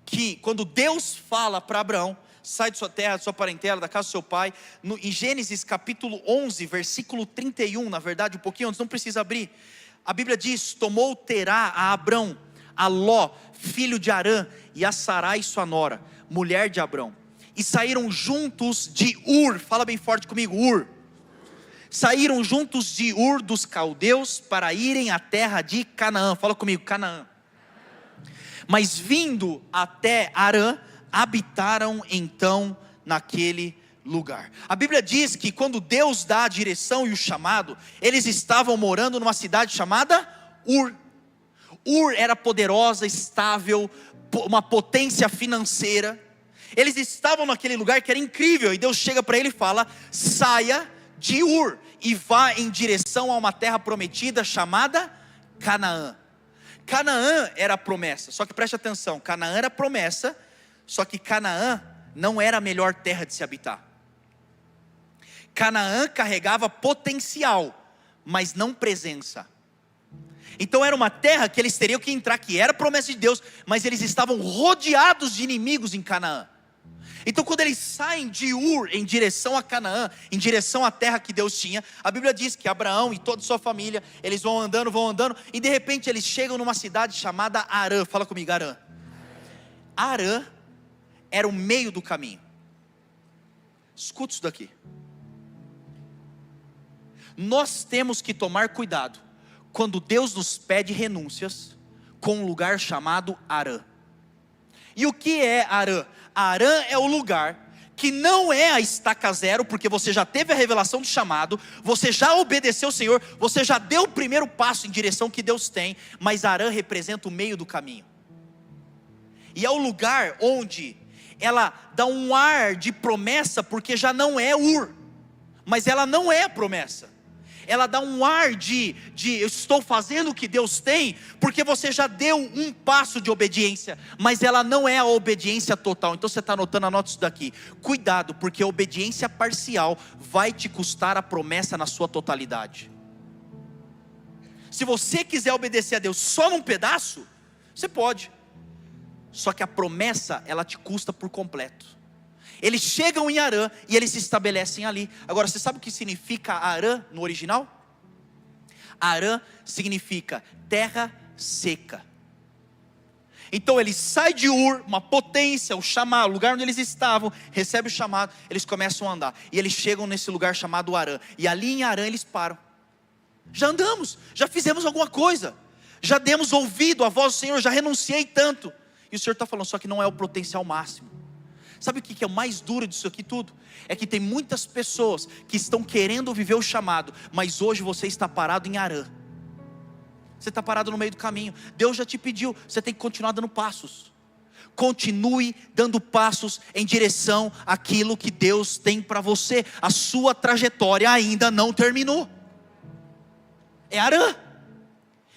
Speaker 1: que quando Deus fala para Abraão, sai de sua terra, de sua parentela, da casa do seu pai, em Gênesis capítulo 11, versículo 31, na verdade um pouquinho antes, não precisa abrir, a Bíblia diz, tomou Terá a Abrão, a Ló, filho de Arã, e a Sarai sua nora, mulher de Abrão, e saíram juntos de Ur, fala bem forte comigo, Ur, saíram juntos de Ur dos caldeus, para irem à terra de Canaã, fala comigo, Canaã, mas vindo até Arã, habitaram então naquele lugar. A Bíblia diz que quando Deus dá a direção e o chamado, eles estavam morando numa cidade chamada Ur. Ur era poderosa, estável, uma potência financeira. Eles estavam naquele lugar que era incrível, e Deus chega para ele e fala, saia de Ur, e vá em direção a uma terra prometida chamada Canaã. Canaã era a promessa, só que preste atenção, Canaã era a promessa, Só que Canaã não era a melhor terra de se habitar. Canaã carregava potencial, mas não presença. Então era uma terra que eles teriam que entrar, que era promessa de Deus, mas eles estavam rodeados de inimigos em Canaã. Então quando eles saem de Ur em direção a Canaã, em direção à terra que Deus tinha, a Bíblia diz que Abraão e toda a sua família, eles vão andando, e de repente eles chegam numa cidade chamada Harã. Fala comigo, Harã. Harã era o meio do caminho. Escuta isso daqui. Nós temos que tomar cuidado quando Deus nos pede renúncias com um lugar chamado Harã. E o que é Harã? Harã é o lugar que não é a estaca zero, porque você já teve a revelação do chamado, você já obedeceu o Senhor, você já deu o primeiro passo em direção que Deus tem, mas Harã representa o meio do caminho. E é o lugar onde ela dá um ar de promessa, porque já não é Ur, mas ela não é a promessa. Ela dá um ar de eu estou fazendo o que Deus tem, porque você já deu um passo de obediência, mas ela não é a obediência total. Então você está anotando, anota isso daqui. Cuidado, porque a obediência parcial vai te custar a promessa na sua totalidade. Se você quiser obedecer a Deus só num pedaço, você pode. Só que a promessa, ela te custa por completo. Eles chegam em Harã e eles se estabelecem ali. Agora, você sabe o que significa Harã no original? Harã significa terra seca. Então ele sai de Ur, uma potência, o chamado, o lugar onde eles estavam, recebe o chamado, eles começam a andar. E eles chegam nesse lugar chamado Harã. E ali em Harã eles param. Já andamos, já fizemos alguma coisa, já demos ouvido à voz do Senhor, já renunciei tanto. E o Senhor está falando, só que não é o potencial máximo. Sabe o que é o mais duro disso aqui tudo? É que tem muitas pessoas que estão querendo viver o chamado, mas hoje você está parado em Harã. Você está parado no meio do caminho. Deus já te pediu, você tem que continuar dando passos. Continue dando passos em direção àquilo que Deus tem para você. A sua trajetória ainda não terminou. É Harã.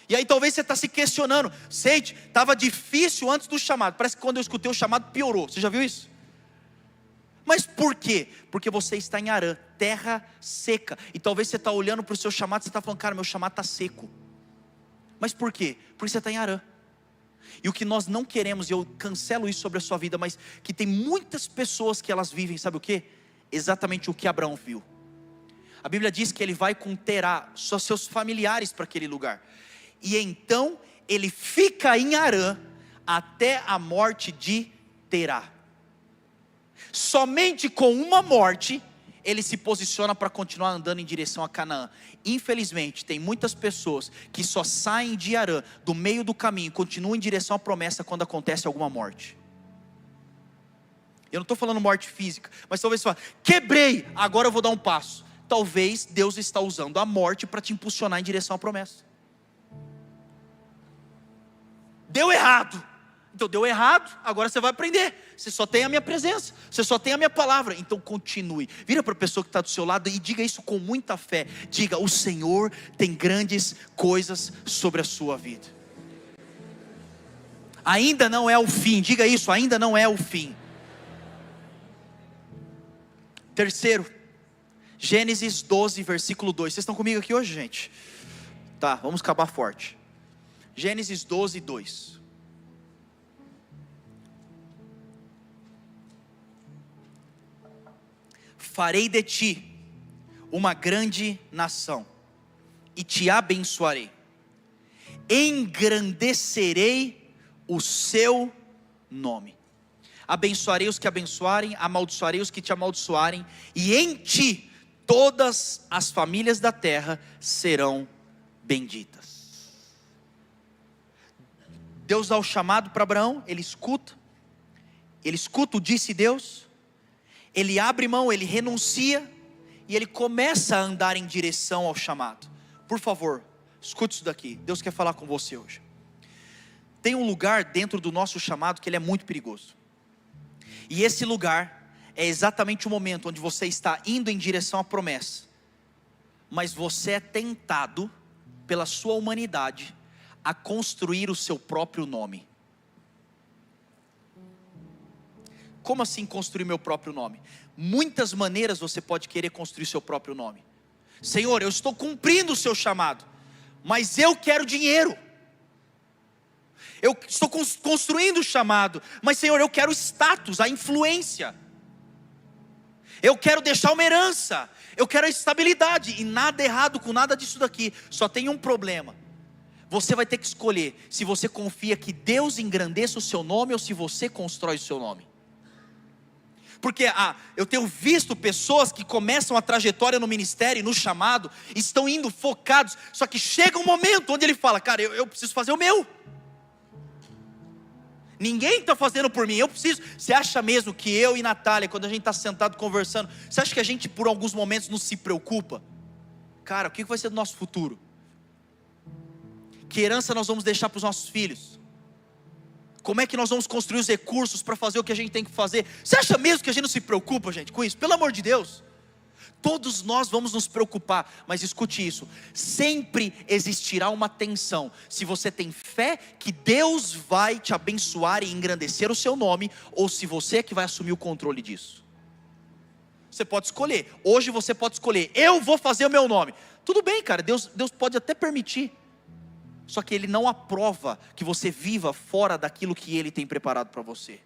Speaker 1: E aí talvez você está se questionando, Sente, estava difícil antes do chamado, parece que quando eu escutei o chamado piorou. Você já viu isso? Mas por quê? Porque você está em Harã, terra seca. E talvez você está olhando para o seu chamado, você está falando, cara, meu chamado está seco. Mas por quê? Porque você está em Harã. E o que nós não queremos, e eu cancelo isso sobre a sua vida, mas que tem muitas pessoas que elas vivem, sabe o quê? Exatamente o que Abraão viu. A Bíblia diz que ele vai com Terá, só seus familiares para aquele lugar. E então ele fica em Harã até a morte de Terá. Somente com uma morte ele se posiciona para continuar andando em direção a Canaã. Infelizmente tem muitas pessoas que só saem de Harã, do meio do caminho, continuam em direção à promessa quando acontece alguma morte. Eu não estou falando morte física, mas talvez você fale, quebrei, agora eu vou dar um passo. Talvez Deus está usando a morte para te impulsionar em direção à promessa. Deu errado. Então deu errado, agora você vai aprender. Você só tem a minha presença, você só tem a minha palavra. Então continue. Vira para a pessoa que está do seu lado e diga isso com muita fé. Diga, o Senhor tem grandes coisas sobre a sua vida. Ainda não é o fim. Diga isso, ainda não é o fim. Terceiro, Gênesis 12, versículo 2. Vocês estão comigo aqui hoje, gente? Tá, vamos acabar forte. Gênesis 12, 2. Farei de ti uma grande nação, e te abençoarei, engrandecerei o seu nome, abençoarei os que abençoarem, amaldiçoarei os que te amaldiçoarem, e em ti todas as famílias da terra serão benditas. Deus dá o chamado para Abraão, ele escuta o disse Deus, ele abre mão, ele renuncia, e ele começa a andar em direção ao chamado. Por favor, escute isso daqui, Deus quer falar com você hoje. Tem um lugar dentro do nosso chamado que ele é muito perigoso, e esse lugar é exatamente o momento onde você está indo em direção à promessa, mas você é tentado pela sua humanidade a construir o seu próprio nome. Como assim construir meu próprio nome? Muitas maneiras você pode querer construir seu próprio nome. Senhor, eu estou cumprindo o seu chamado, mas eu quero dinheiro. Eu estou construindo o chamado, mas Senhor, eu quero status, a influência. Eu quero deixar uma herança, eu quero a estabilidade. E nada errado com nada disso daqui, só tem um problema. Você vai ter que escolher se você confia que Deus engrandeça o seu nome ou se você constrói o seu nome. Porque eu tenho visto pessoas que começam a trajetória no ministério e no chamado, estão indo focados, só que chega um momento onde ele fala, cara, eu preciso fazer o meu. Ninguém está fazendo por mim, eu preciso. Você acha mesmo que eu e Natália, quando a gente está sentado conversando, você acha que a gente por alguns momentos não se preocupa? Cara, o que vai ser do nosso futuro? Que herança nós vamos deixar para os nossos filhos? Como é que nós vamos construir os recursos para fazer o que a gente tem que fazer? Você acha mesmo que a gente não se preocupa, gente, com isso? Pelo amor de Deus. Todos nós vamos nos preocupar, mas escute isso, sempre existirá uma tensão, se você tem fé que Deus vai te abençoar e engrandecer o seu nome, ou se você é que vai assumir o controle disso. Você pode escolher, hoje você pode escolher, eu vou fazer o meu nome, tudo bem cara, Deus pode até permitir, só que Ele não aprova que você viva fora daquilo que Ele tem preparado para você.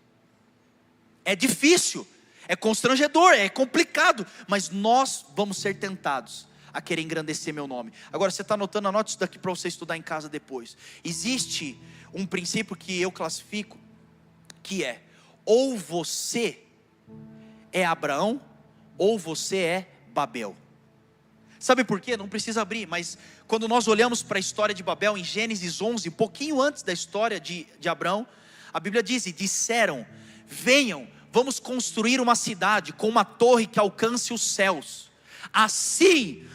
Speaker 1: É difícil, é constrangedor, é complicado, mas nós vamos ser tentados a querer engrandecer meu nome. Agora você está anotando, anote isso daqui para você estudar em casa depois. Existe um princípio que eu classifico, que é, ou você é Abraão, ou você é Babel. Sabe por quê? Não precisa abrir, mas quando nós olhamos para a história de Babel, em Gênesis 11, um pouquinho antes da história de Abraão, a Bíblia diz, e disseram, venham, vamos construir uma cidade com uma torre que alcance os céus, assim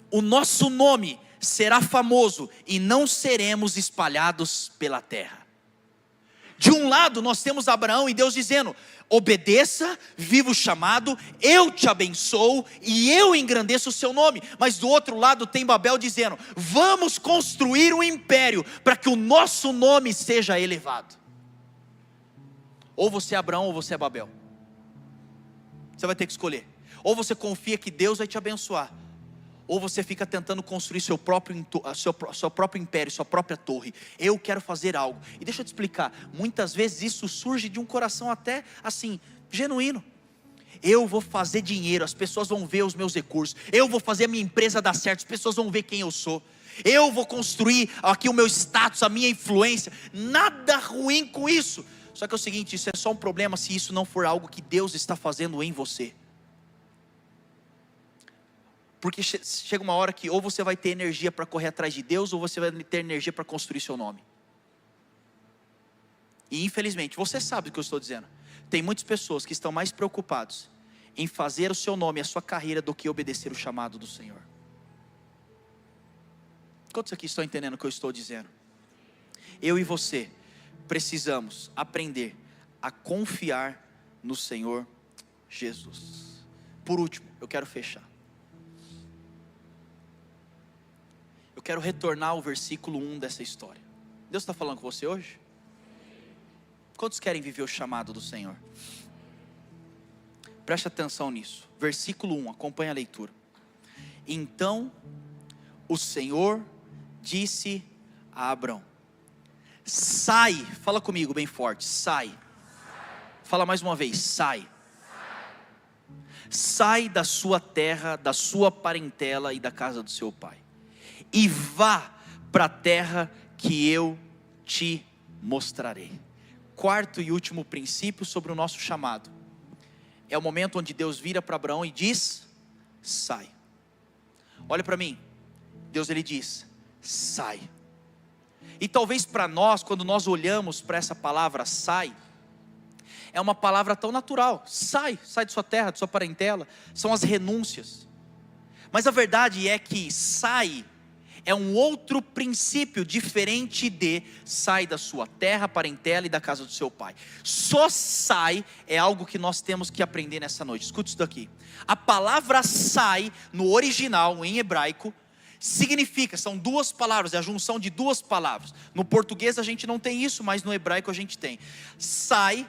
Speaker 1: o nosso nome será famoso e não seremos espalhados pela terra. De um lado nós temos Abraão e Deus dizendo, obedeça, viva o chamado, eu te abençoo e eu engrandeço o seu nome. Mas do outro lado tem Babel dizendo, vamos construir um império para que o nosso nome seja elevado. Ou você é Abraão ou você é Babel. Você vai ter que escolher. Ou você confia que Deus vai te abençoar, ou você fica tentando construir seu próprio império, sua própria torre. Eu quero fazer algo. E deixa eu te explicar, muitas vezes isso surge de um coração até assim, genuíno. Eu vou fazer dinheiro, as pessoas vão ver os meus recursos. Eu vou fazer a minha empresa dar certo, as pessoas vão ver quem eu sou. Eu vou construir aqui o meu status, a minha influência. Nada ruim com isso. Só que é o seguinte, isso é só um problema se isso não for algo que Deus está fazendo em você. Porque chega uma hora que ou você vai ter energia para correr atrás de Deus, ou você vai ter energia para construir seu nome. E infelizmente, você sabe o que eu estou dizendo. Tem muitas pessoas que estão mais preocupados em fazer o seu nome, a sua carreira, do que obedecer o chamado do Senhor. Quantos aqui estão entendendo o que eu estou dizendo? Eu e você precisamos aprender a confiar no Senhor Jesus. Por último, eu quero fechar. Eu quero retornar ao versículo 1 dessa história. Deus está falando com você hoje? Quantos querem viver o chamado do Senhor? Preste atenção nisso. Versículo 1, acompanha a leitura. Então o Senhor disse a Abrão, sai, fala comigo bem forte, sai. Fala mais uma vez, sai. Sai da sua terra, da sua parentela e da casa do seu pai, e vá para a terra que eu te mostrarei. Quarto e último princípio sobre o nosso chamado. É o momento onde Deus vira para Abraão e diz, sai. Olha para mim, Deus ele diz, sai. E talvez para nós, quando nós olhamos para essa palavra sai, é uma palavra tão natural. Sai de sua terra, de sua parentela. São as renúncias. Mas a verdade é que sai é um outro princípio diferente de sai da sua terra, parentela e da casa do seu pai. Só sai é algo que nós temos que aprender nessa noite. Escute isso daqui. A palavra sai no original, em hebraico, significa, são duas palavras, é a junção de duas palavras. No português a gente não tem isso, mas no hebraico a gente tem. Sai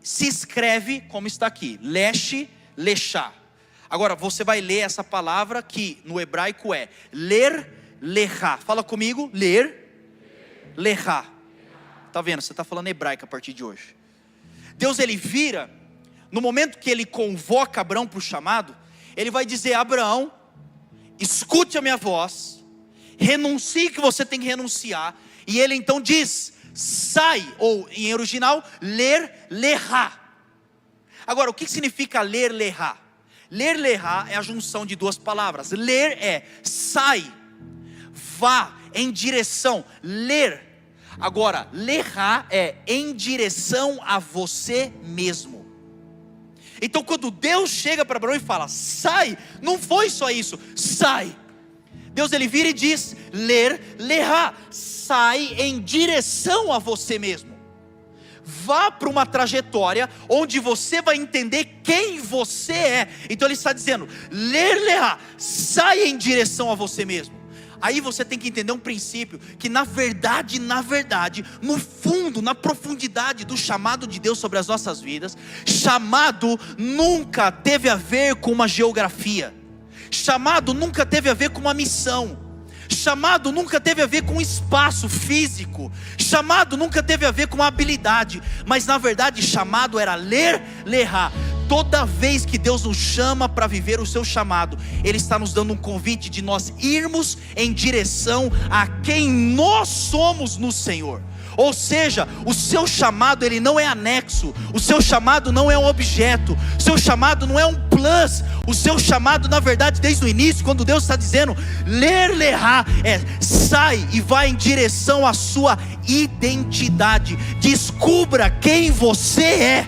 Speaker 1: se escreve como está aqui, Lesh, Lechá. Agora você vai ler essa palavra que no hebraico é ler, lehá. Fala comigo, ler, lehá. Tá vendo? Você está falando hebraico a partir de hoje. Deus, ele vira, no momento que ele convoca Abraão para o chamado, ele vai dizer: Abraão, escute a minha voz, renuncie que você tem que renunciar. E ele então diz: sai, ou em original, ler, lehá. Agora, o que significa ler, lehá? Ler, lehá é a junção de duas palavras. Ler é sai, vá em direção, ler. Agora, lehá é em direção a você mesmo. Então quando Deus chega para Abraão e fala: sai, não foi só isso, sai. Deus, ele vira e diz: ler, lehá, sai em direção a você mesmo. Vá para uma trajetória onde você vai entender quem você é. Então ele está dizendo: ler, lehá, sai em direção a você mesmo. Aí você tem que entender um princípio, que na verdade, no fundo, na profundidade do chamado de Deus sobre as nossas vidas, chamado nunca teve a ver com uma geografia, chamado nunca teve a ver com uma missão, chamado nunca teve a ver com espaço físico, chamado nunca teve a ver com uma habilidade, mas na verdade chamado era ler, lehá. Toda vez que Deus nos chama para viver o seu chamado, Ele está nos dando um convite de nós irmos em direção a quem nós somos no Senhor. Ou seja, o seu chamado, ele não é anexo, o seu chamado não é um objeto, o seu chamado não é um plus, o seu chamado, na verdade, desde o início, quando Deus está dizendo ler, lehá, é sai e vai em direção à sua identidade. Descubra quem você é.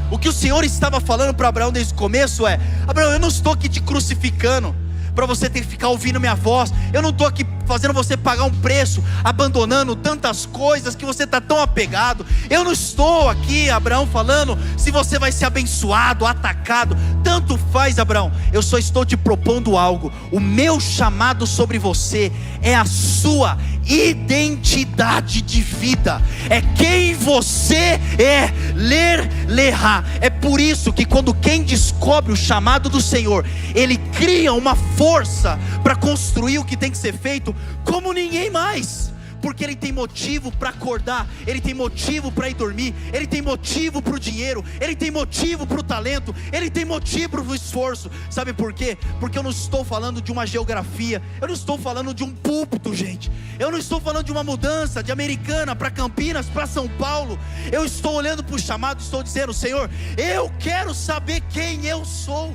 Speaker 1: O que o Senhor estava falando para Abraão desde o começo é: Abraão, eu não estou aqui te crucificando para você ter que ficar ouvindo minha voz. Eu não estou aqui fazendo você pagar um preço, abandonando tantas coisas que você está tão apegado. Eu não estou aqui, Abraão, falando se você vai ser abençoado, atacado. Tanto faz, Abraão. Eu só estou te propondo algo. O meu chamado sobre você é a sua identidade de vida, é quem você é, ler, lehá. É por isso que quando quem descobre o chamado do Senhor, ele cria uma força para construir o que tem que ser feito como ninguém mais, porque ele tem motivo para acordar, ele tem motivo para ir dormir, ele tem motivo para o dinheiro, ele tem motivo para o talento, ele tem motivo para o esforço. Sabe por quê? Porque eu não estou falando de uma geografia, eu não estou falando de um púlpito, gente, eu não estou falando de uma mudança de Americana para Campinas, para São Paulo. Eu estou olhando para o chamado, estou dizendo: Senhor, eu quero saber quem eu sou,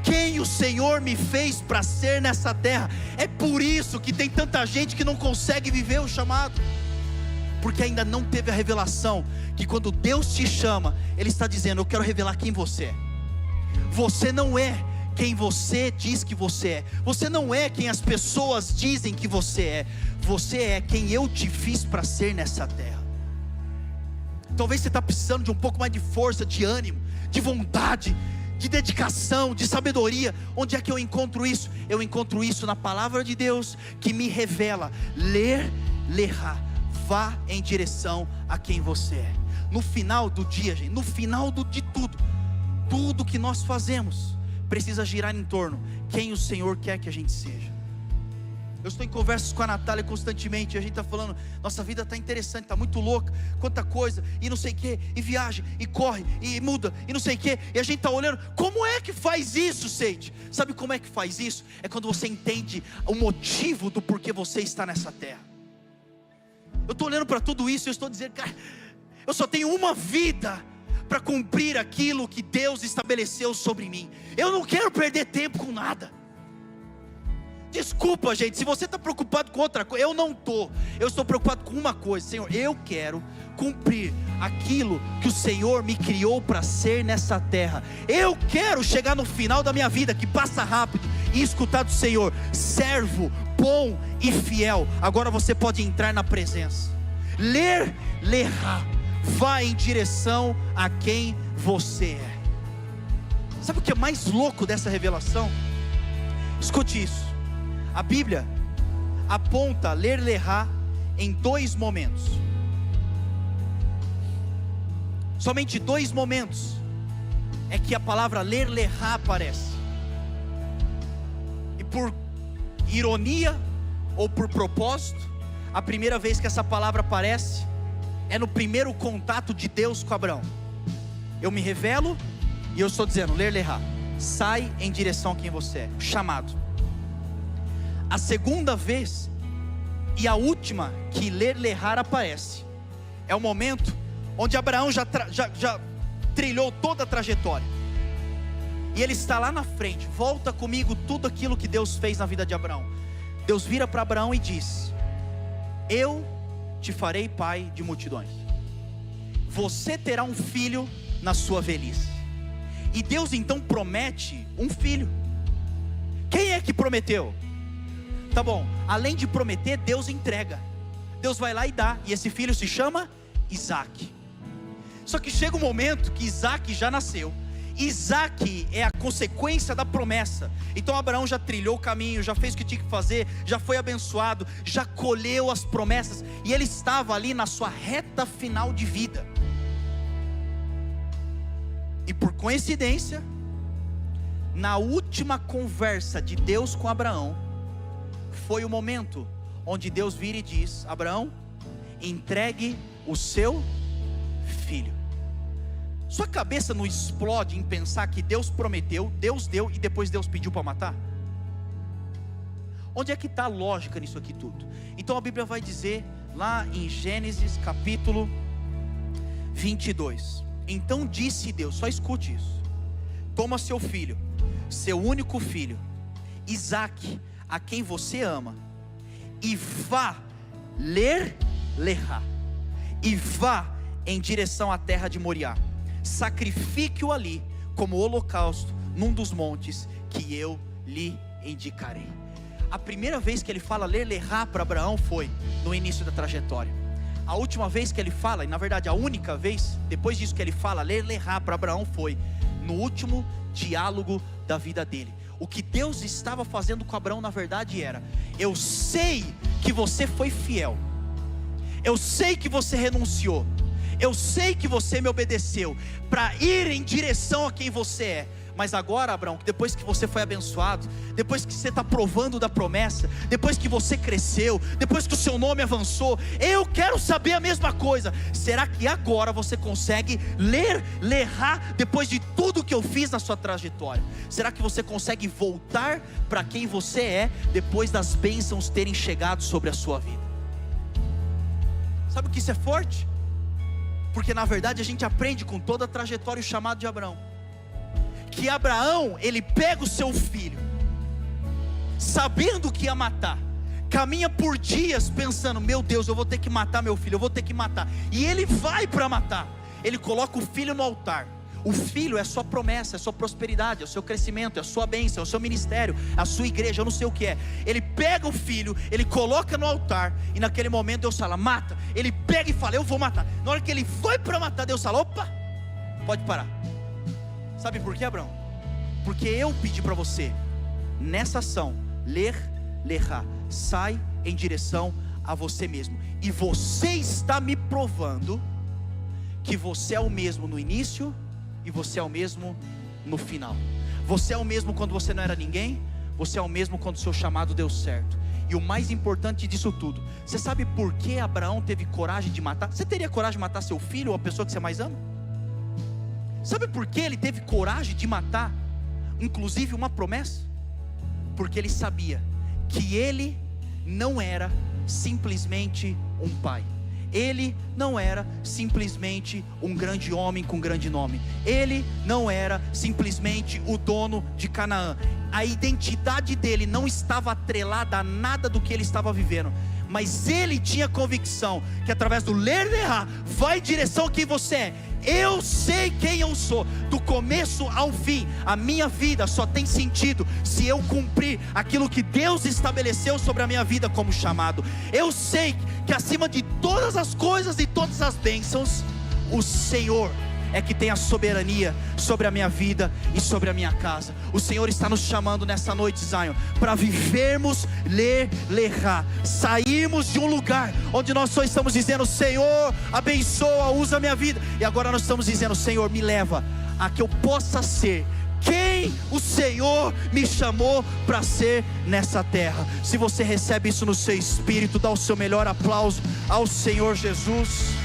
Speaker 1: quem o Senhor me fez para ser nessa terra. É por isso que tem tanta gente que não consegue viver o chamado, porque ainda não teve a revelação, que quando Deus te chama, Ele está dizendo: eu quero revelar quem você é. Você não é quem você diz que você é, você não é quem as pessoas dizem que você é, você é quem eu te fiz para ser nessa terra. Talvez você está precisando de um pouco mais de força, de ânimo, de vontade, de dedicação, de sabedoria. Onde é que eu encontro isso? Eu encontro isso na palavra de Deus, que me revela ler, lehá, vá em direção a quem você é. No final do dia, gente, no final de tudo que nós fazemos precisa girar em torno quem o Senhor quer que a gente seja. Eu estou em conversas com a Natália constantemente, e a gente está falando: nossa vida está interessante, está muito louca, quanta coisa, e não sei o que, e viaja, e corre, e muda, e não sei o que, e a gente está olhando, como é que faz isso, Seide? Sabe como é que faz isso? É quando você entende o motivo do porquê você está nessa terra. Eu estou olhando para tudo isso e eu estou dizendo: cara, eu só tenho uma vida para cumprir aquilo que Deus estabeleceu sobre mim. Eu não quero perder tempo com nada. Desculpa, gente, se você está preocupado com outra coisa, eu não estou. Eu estou preocupado com uma coisa: Senhor, eu quero cumprir aquilo que o Senhor me criou para ser nessa terra. Eu quero chegar no final da minha vida, que passa rápido, e escutar do Senhor: servo bom e fiel, agora você pode entrar na presença. Ler, lehá, vá em direção a quem você é. Sabe o que é mais louco dessa revelação? Escute isso. A Bíblia aponta ler, lehá em dois momentos. Somente 2 momentos é que a palavra ler, lerá aparece. E por ironia ou por propósito, a primeira vez que essa palavra aparece é no primeiro contato de Deus com Abraão. Eu me revelo e eu estou dizendo, ler, lerá, sai em direção a quem você é, chamado. A segunda vez e a última que ler, lerá aparece, é o momento onde Abraão já trilhou toda a trajetória, e ele está lá na frente. Volta comigo tudo aquilo que Deus fez na vida de Abraão. Deus vira para Abraão e diz: eu te farei pai de multidões, você terá um filho na sua velhice. E Deus então promete um filho. Quem é que prometeu? Tá bom, além de prometer, Deus entrega. Deus vai lá e dá, e esse filho se chama Isaac. Só que chega um momento que Isaac já nasceu. Isaac é a consequência da promessa. Então Abraão já trilhou o caminho, já fez o que tinha que fazer, já foi abençoado, já colheu as promessas, e ele estava ali na sua reta final de vida. E por coincidência, na última conversa de Deus com Abraão, foi o momento onde Deus vira e diz: Abraão, entregue o seu filho. Sua cabeça não explode em pensar que Deus prometeu, Deus deu e depois Deus pediu para matar? Onde é que está a lógica nisso aqui tudo? Então a Bíblia vai dizer lá em Gênesis capítulo 22: então disse Deus, só escute isso: toma seu filho, seu único filho, Isaque, a quem você ama, e vá ler, lerá, e vá em direção à terra de Moriá, sacrifique-o ali como holocausto num dos montes que eu lhe indicarei. A primeira vez que ele fala ler, lerá para Abraão foi no início da trajetória. A última vez que ele fala, e na verdade a única vez depois disso que ele fala ler, lerá para Abraão, foi no último diálogo da vida dele. O que Deus estava fazendo com Abraão na verdade era: eu sei que você foi fiel, eu sei que você renunciou, eu sei que você me obedeceu para ir em direção a quem você é. Mas agora, Abraão, depois que você foi abençoado, depois que você está provando da promessa, depois que você cresceu, depois que o seu nome avançou, eu quero saber a mesma coisa. Será que agora você consegue ler, lerá, depois de tudo que eu fiz na sua trajetória? Será que você consegue voltar para quem você é, depois das bênçãos terem chegado sobre a sua vida? Sabe o que isso é forte? Porque na verdade a gente aprende com toda a trajetória e o chamado de Abraão, que Abraão, ele pega o seu filho, sabendo que ia matar, caminha por dias pensando: meu Deus, eu vou ter que matar meu filho, eu vou ter que matar. E ele vai para matar, ele coloca o filho no altar. O filho é a sua promessa, é a sua prosperidade, é o seu crescimento, é a sua bênção, é o seu ministério, é a sua igreja, eu não sei o que é. Ele pega o filho, ele coloca no altar, e naquele momento Deus fala: mata. Ele pega e fala: eu vou matar. Na hora que ele foi para matar, Deus fala: opa, pode parar. Sabe por quê, Abraão? Porque eu pedi para você, nessa ação, ler, lerá, sai em direção a você mesmo. E você está me provando que você é o mesmo no início e você é o mesmo no final. Você é o mesmo quando você não era ninguém, você é o mesmo quando o seu chamado deu certo. E o mais importante disso tudo, você sabe por que Abraão teve coragem de matar? Você teria coragem de matar seu filho ou a pessoa que você mais ama? Sabe por que ele teve coragem de matar, inclusive uma promessa? Porque ele sabia que ele não era simplesmente um pai, ele não era simplesmente um grande homem com grande nome, ele não era simplesmente o dono de Canaã. A identidade dele não estava atrelada a nada do que ele estava vivendo, mas ele tinha convicção que através do ler, lerá, vai em direção a quem você é. Eu sei quem eu sou, do começo ao fim. A minha vida só tem sentido se eu cumprir aquilo que Deus estabeleceu sobre a minha vida como chamado. Eu sei que acima de todas as coisas e todas as bênçãos, o Senhor é que tem a soberania sobre a minha vida e sobre a minha casa. O Senhor está nos chamando nessa noite, Zion, para vivermos lerá, sairmos de um lugar onde nós só estamos dizendo: Senhor, abençoa, usa a minha vida, e agora nós estamos dizendo: Senhor, me leva a que eu possa ser quem o Senhor me chamou para ser nessa terra. Se você recebe isso no seu espírito, dá o seu melhor aplauso ao Senhor Jesus.